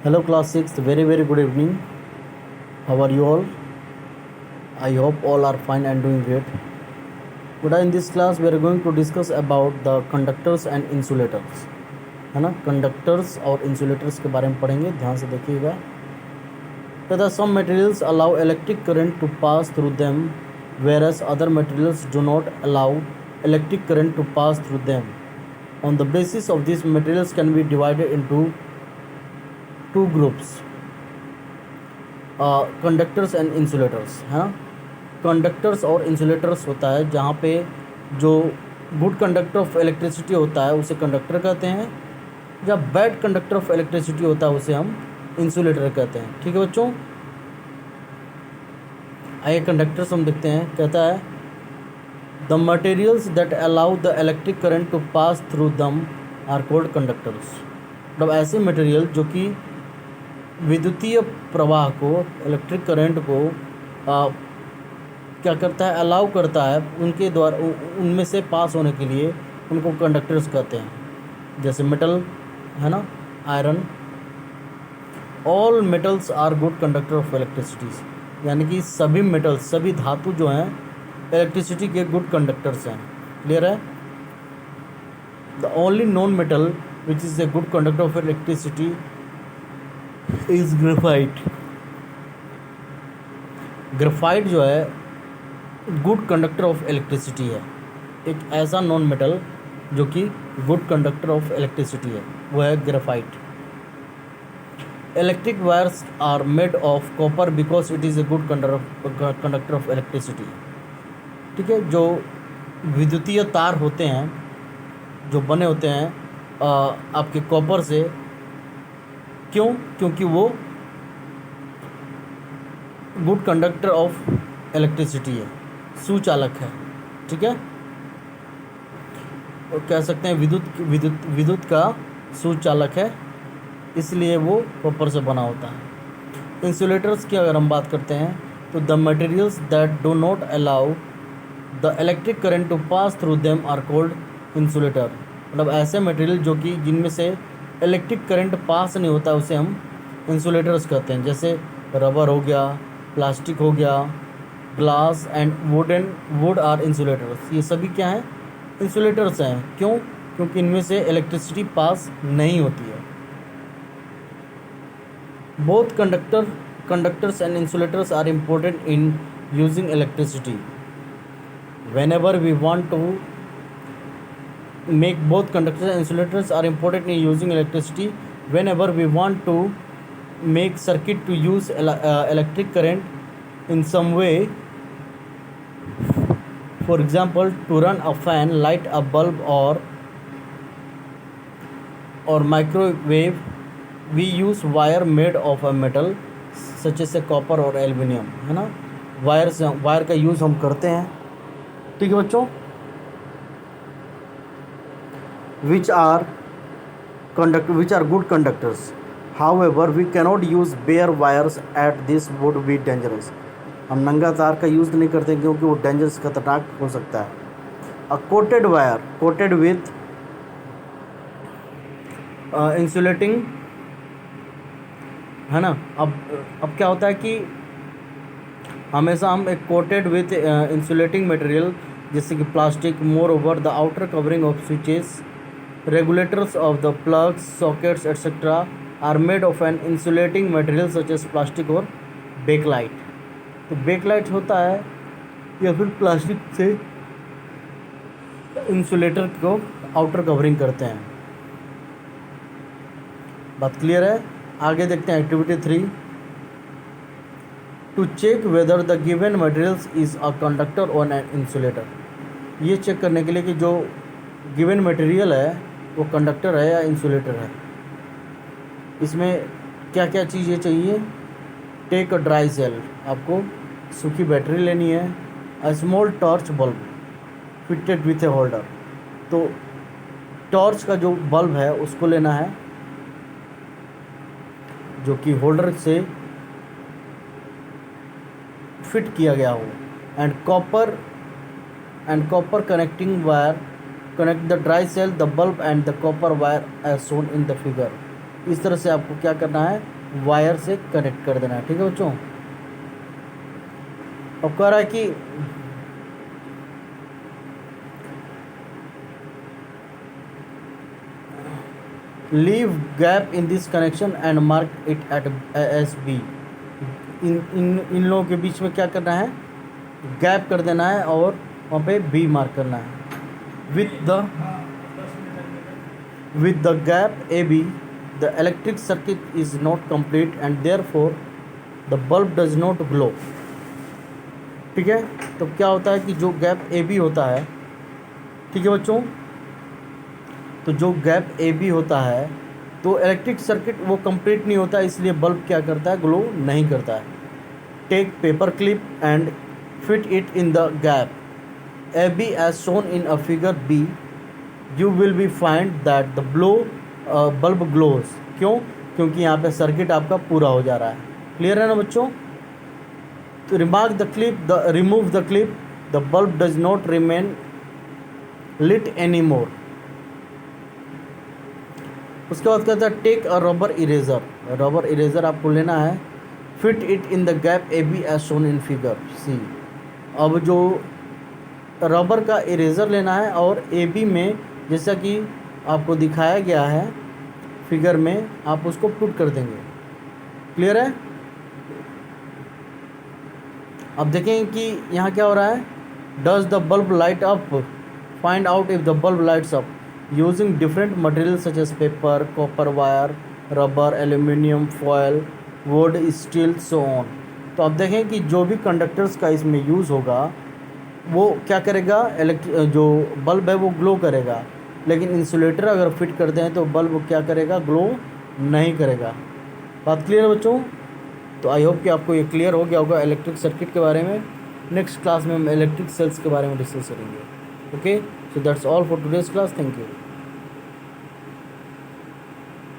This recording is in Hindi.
Hello class 6, very good evening. How are you all? I hope all are fine and doing great. Today in this class we are going to discuss about the conductors and insulators. है ना, कंडक्टर्स और इंसुलेटर्स के बारे में पढ़ेंगे, ध्यान से देखिएगा. तथा some materials allow electric current to pass through them whereas other materials do not allow electric current to pass through them. On the basis of these, materials can be divided into two groups, conductors and insulators. है ना, कंडक्टर्स और इंसुलेटर्स होता है जहाँ पे जो गुड कंडक्टर ऑफ इलेक्ट्रिसिटी होता है उसे कंडक्टर कहते हैं, जब बैड कंडक्टर ऑफ इलेक्ट्रिसिटी होता है उसे हम इंसुलेटर कहते हैं. ठीक है बच्चों, आइए कंडक्टर्स हम देखते हैं. कहता है the materials that allow the electric current to pass through them are called conductors. मतलब ऐसे मटेरियल जो कि विद्युतीय प्रवाह को, इलेक्ट्रिक करंट को क्या करता है, अलाउ करता है, उनके द्वारा उनमें से पास होने के लिए उनको कंडक्टर्स कहते हैं. जैसे मेटल है ना, iron. All metals are good conductor of electricities. यानी कि सभी मेटल्स, सभी धातु जो हैं इलेक्ट्रिसिटी के गुड कंडक्टर्स हैं. क्लियर है. The only non metal which is a good conductor of electricity is graphite. Graphite जो है गुड कंडक्टर ऑफ इलेक्ट्रिसिटी है. एक ऐसा नॉन मेटल जो कि गुड कंडक्टर ऑफ इलेक्ट्रिसिटी है, वो है graphite. Electric wires are made of copper because it is a good conductor of electricity. ठीक है, जो विद्युतीय तार होते हैं, जो बने होते हैं आपके कॉपर से, क्यों? क्योंकि वो गुड कंडक्टर ऑफ इलेक्ट्रिसिटी है, सुचालक है. ठीक है, और कह सकते हैं विद्युत का सुचालक है, इसलिए वो कॉपर से बना होता है. इंसुलेटर्स की अगर हम बात करते हैं तो the materials that do not allow the electric current to pass through them are called insulator. मतलब ऐसे मटेरियल जो कि जिनमें से इलेक्ट्रिक करंट पास नहीं होता उसे हम इंसुलेटर्स कहते हैं. जैसे रबर हो गया, प्लास्टिक हो गया, glass and wood are insulators. ये सभी क्या हैं? इंसुलेटर्स हैं. क्यों? क्योंकि इनमें से इलेक्ट्रिसिटी पास नहीं होती है. Both conductors and insulators are important in using electricity. whenever we want to make both conductors and insulators are important in using electricity. Whenever we want to make circuit to use electric current in some way, for example to run a fan, light a bulb or microwave, we use wire made of a metal such as a copper or aluminium. है ना, वायर का यूज़ हम करते हैं. ठीक है बच्चों, which are good conductors. However, we cannot use bare wires at this would be dangerous. हम नंगा तार का यूज़ नहीं करते क्योंकि वो डेंजरस, खतरनाक हो सकता है. A coated wire coated with insulating, है ना. अब क्या होता है कि हमेशा हम एक कोटेड विथ इंसुलेटिंग मटेरियल जैसे कि plastic, moreover the outer covering of switches, regulators of the plugs, sockets etcetera are made of an insulating material such as plastic और बेकलाइट. तो बेकलाइट होता है या फिर प्लास्टिक से इंसुलेटर को आउटर कवरिंग करते हैं. बात क्लियर है. आगे देखते हैं activity 3. To check whether the given materials is a conductor और एन इंसुलेटर. ये चेक करने के लिए कि जो गिवन मटेरियल है वो कंडक्टर है या इंसुलेटर है. इसमें क्या क्या चीज़ें चाहिए? टेक अ ड्राई सेल, आपको सूखी बैटरी लेनी है. A small torch bulb fitted with A holder. तो टॉर्च का जो बल्ब है उसको लेना है जो कि होल्डर से फिट किया गया हो. And copper connecting wire connect the dry cell, the bulb and the copper wire as shown in the figure. इस तरह से आपको क्या करना है, वायर से कनेक्ट कर देना है। ठीक है बच्चों। अब कह रहा है कि leave gap in this connection and mark it at S B. इन लोगों के बीच में क्या करना है, गैप कर देना है और वहाँ पे बी मार्क करना है। with the gap AB the electric circuit is not complete and therefore the bulb does not glow। ठीक है, तो क्या होता है कि जो गैप AB होता है, ठीक है बच्चों, तो जो गैप AB होता है तो इलेक्ट्रिक सर्किट वो कंप्लीट नहीं होता, इसलिए बल्ब क्या करता है, ग्लो नहीं करता है। Take paper clip and fit it in the gap AB as shown in a figure B, you will be find that the bulb glows। क्यों? क्योंकि यहाँ पे सर्किट आपका पूरा हो जा रहा है। क्लियर है ना बच्चों? तो remark the clip, remove the clip, the bulb does not remain lit any more. उसके बाद कहता है take a rubber eraser. Rubber eraser आपको लेना है, fit it in the gap AB as shown in figure C। अब जो रबर का इरेज़र लेना है और AB में जैसा कि आपको दिखाया गया है फिगर में, आप उसको पुट कर देंगे। क्लियर है? अब देखें कि यहाँ क्या हो रहा है, does the bulb light up, find out if the bulb lights up using different material such as paper, copper wire, rubber, aluminium foil, wood, steel, so on. तो अब देखें कि जो भी कंडक्टर्स का इसमें यूज़ होगा वो क्या करेगा, जो बल्ब है वो ग्लो करेगा, लेकिन इंसुलेटर अगर फिट करते हैं तो बल्ब क्या करेगा, ग्लो नहीं करेगा। बात क्लियर है बच्चों? तो आई होप कि आपको ये क्लियर हो गया होगा इलेक्ट्रिक सर्किट के बारे में। नेक्स्ट क्लास में हम इलेक्ट्रिक सेल्स के बारे में डिस्कस करेंगे। Okay, so that's all for today's class. Thank you.